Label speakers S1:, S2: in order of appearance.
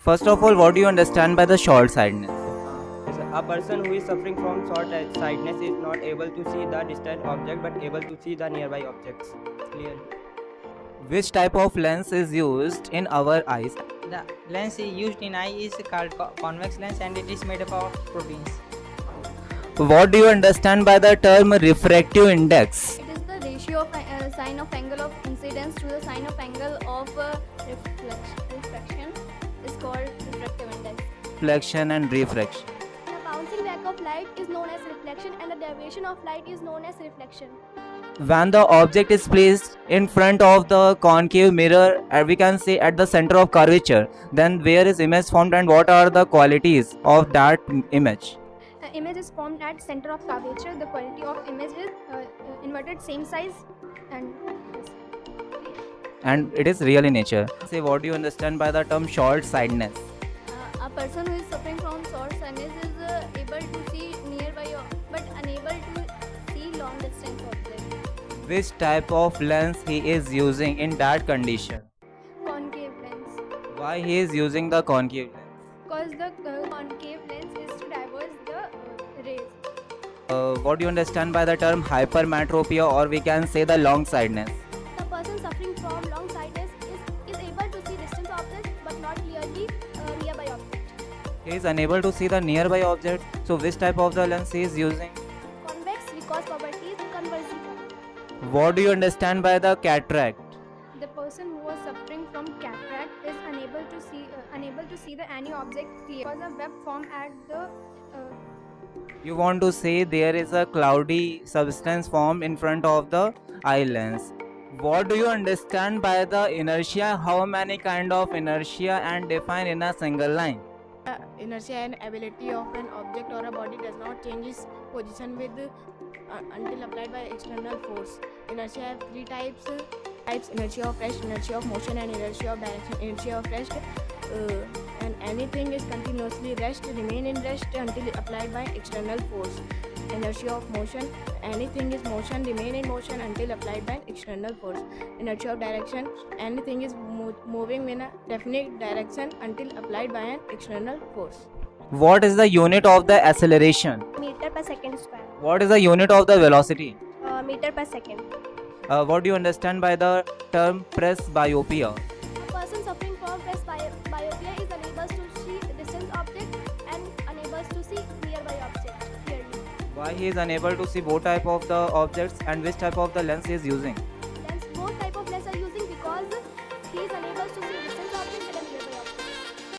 S1: First of all, what do you understand by the short-sightedness?
S2: A person who is suffering from short-sightedness is not able to see the distant object but able to see the nearby objects clearly.
S1: Which type of lens is used in our eyes?
S3: The lens used in eye is called convex lens and it is made up of proteins.
S1: What do you understand by the term refractive index?
S4: It is the ratio of sine of angle of incidence to the sine of angle of refraction is called refractive index.
S1: Reflection and refraction.
S4: The bouncing back of light is known as reflection and the deviation of light is known as reflection.
S1: When the object is placed in front of the concave mirror, we can say at the center of curvature, then where is image formed and what are the qualities of that image?
S4: The image is formed at center of curvature. The quality of image is inverted same size
S1: And it is real in nature. Say, what do you understand by the term short-sightedness?
S4: a person who is suffering from short-sightedness is able to see nearby but unable to see long distance objects.
S1: Which type of lens he is using in that condition?
S4: Concave lens.
S1: Why he is using the concave lens?
S4: Because the concave lens is to diverge the rays.
S1: What do you understand by the term hypermetropia, or we can say the long-sightedness?
S4: The person suffering from long sightedness is able to see distant objects but not clearly nearby objects.
S1: He is unable to see the nearby objects. So which type of the lens he is using?
S4: Convex because property is convergent.
S1: What do you understand by the cataract?
S4: The person who was suffering from cataract is unable to see the any object clear because a web form at the
S1: You want to say there is a cloudy substance formed in front of the eye lens. What do you understand by the inertia? How many kind of inertia and define in a single line?
S5: Inertia and ability of an object or a body does not change its position with until applied by external force. Inertia have three types: inertia of rest, inertia of motion, and inertia of direction. Inertia of rest, and anything is continuously rest, remain in rest until applied by external force. Inertia of motion, anything is motion, remain in motion until applied by external force. Inertia of direction, anything is moving in a definite direction until applied by an external force.
S1: What is the unit of the acceleration?
S4: meter per second square.
S1: What is the unit of the velocity?
S4: Meter per second.
S1: What do you understand by the term presbyopia?
S4: A person suffering from presbyopia is unable to see distant object and unable to see nearby object clearly.
S1: Why he is unable to see both type of the objects and which type of the lens he is using?